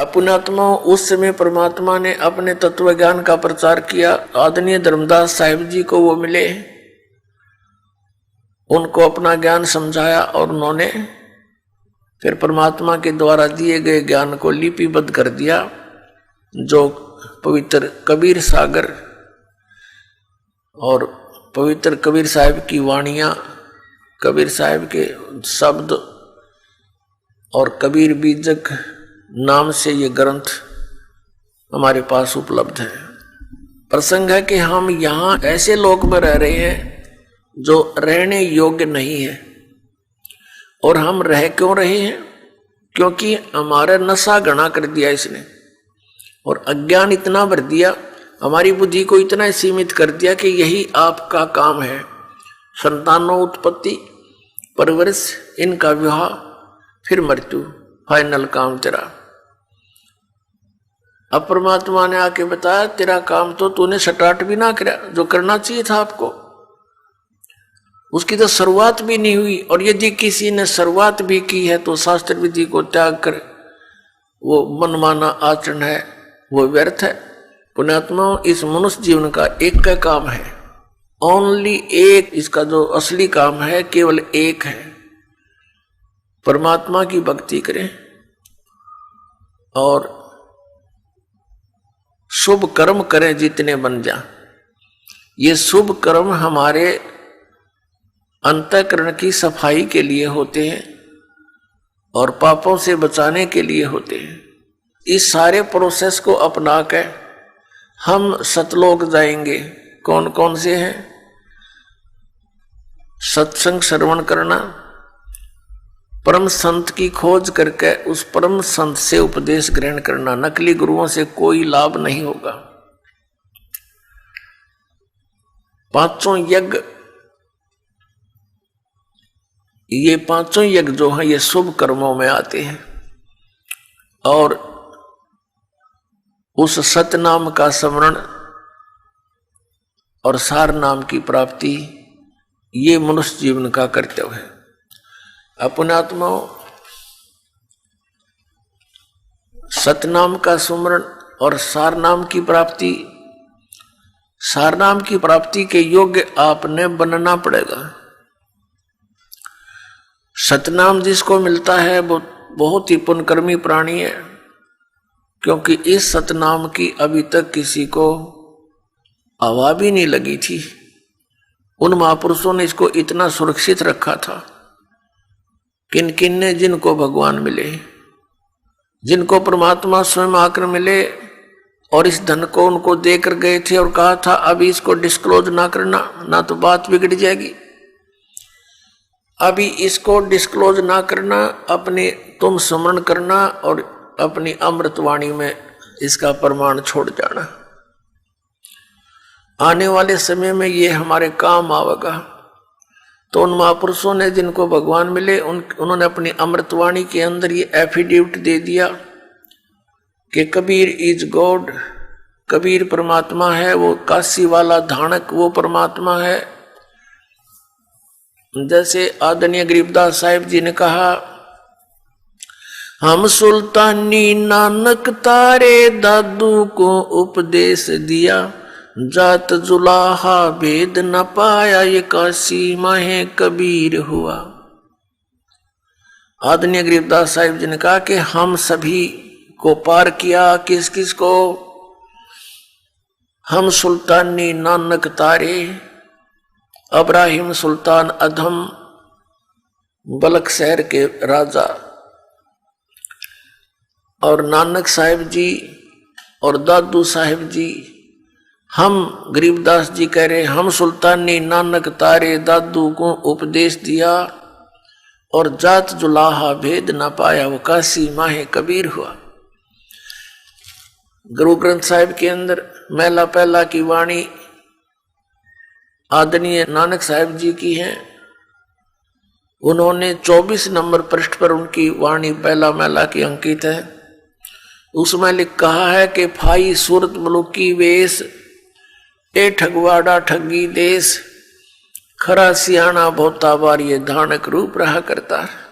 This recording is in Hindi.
पुण्यात्मा उस समय परमात्मा ने अपने तत्व ज्ञान का प्रचार किया। आदरणीय धर्मदास साहिब जी को वो मिले, उनको अपना ज्ञान समझाया और उन्होंने फिर परमात्मा के द्वारा दिए गए ज्ञान को लिपिबद्ध कर दिया, जो पवित्र कबीर सागर और पवित्र कबीर साहिब की वाणियां, कबीर साहिब के शब्द और कबीर बीजक नाम से ये ग्रंथ हमारे पास उपलब्ध है। प्रसंग है कि हम यहाँ ऐसे लोक में रह रहे हैं जो रहने योग्य नहीं है। और हम रह क्यों रहे हैं? क्योंकि हमारा नशा घना कर दिया इसने, और अज्ञान इतना भर दिया, हमारी बुद्धि को इतना सीमित कर दिया कि यही आपका काम है, संतानों उत्पत्ति, परवरिश, इनका विवाह, फिर मृत्यु, फाइनल काम तेरा। अब परमात्मा ने आके बताया तेरा काम तो तूने स्टार्ट भी ना किया, जो करना चाहिए था आपको, उसकी तो शुरुआत भी नहीं हुई। और यदि किसी ने शुरुआत भी की है तो शास्त्र विधि को त्याग कर वो मनमाना आचरण है, वो व्यर्थ है। पुण्यात्मा, इस मनुष्य जीवन का एक का काम है, ओनली एक, इसका जो असली काम है केवल एक है, परमात्मा की भक्ति करें और शुभ कर्म करें जितने बन जा। ये शुभ कर्म हमारे अंतःकरण की सफाई के लिए होते हैं और पापों से बचाने के लिए होते हैं। इस सारे प्रोसेस को अपना कर हम सतलोक जाएंगे। कौन कौन से हैं? सत्संग श्रवण करना, परम संत की खोज करके उस परम संत से उपदेश ग्रहण करना। नकली गुरुओं से कोई लाभ नहीं होगा। पांचों यज्ञ, ये पांचों यज्ञ जो है ये शुभ कर्मों में आते हैं, और उस सतनाम का स्मरण और सार नाम की प्राप्ति, ये मनुष्य जीवन का कर्तव्य है। पुण्यात्माओं, सतनाम का सुमरण और सारनाम की प्राप्ति, सारनाम की प्राप्ति के योग्य आपने बनना पड़ेगा। सतनाम जिसको मिलता है वो बहुत ही पुण्यकर्मी प्राणी है, क्योंकि इस सतनाम की अभी तक किसी को हवा भी नहीं लगी थी। उन महापुरुषों ने इसको इतना सुरक्षित रखा था। किन किन ने, जिनको भगवान मिले, जिनको परमात्मा स्वयं आकर मिले और इस धन को उनको देकर गए थे और कहा था अभी इसको डिस्क्लोज ना करना, ना तो बात बिगड़ जाएगी, अभी इसको डिस्क्लोज ना करना, अपने तुम स्मरण करना और अपनी अमृतवाणी में इसका प्रमाण छोड़ जाना। आने वाले समय में ये हमारे काम आवेगा। तो उन महापुरुषों ने जिनको भगवान मिले उन्होंने अपनी अमृतवाणी के अंदर ये एफिडेविट दे दिया कि कबीर इज गॉड, कबीर परमात्मा है, वो काशी वाला धानक वो परमात्मा है। जैसे आदरणीय गरीबदास साहिब जी ने कहा, हम सुल्तानी नानक तारे दादू को उपदेश दिया, जात जुलाहा भेद न पाया, ये काशी माहे कबीर हुआ। आदरणीय गरीबदास साहिब जी ने कहा कि हम सभी को पार किया, किस किस को? हम सुल्तानी नानक तारे, अब्राहिम सुल्तान अधम बलक शहर के राजा, और नानक साहिब जी और दादू साहिब जी, हम गरीबदास जी कह रहे हम सुल्तानी नानक तारे दादू को उपदेश दिया और जात जुलाहा भेद न पाया, वो काशी माहे कबीर हुआ। गुरु ग्रंथ साहिब के अंदर मैला पहला की वाणी आदरणीय नानक साहिब जी की है। उन्होंने 24 नंबर पृष्ठ पर उनकी वाणी पहला मैला की अंकित है। उसमें कहा है कि फाई सूरत मलुकी वेश, ए ठगवाड़ा ठगी देश, खरा सियाना बहुता बार ये धानक रूप रहा करता है।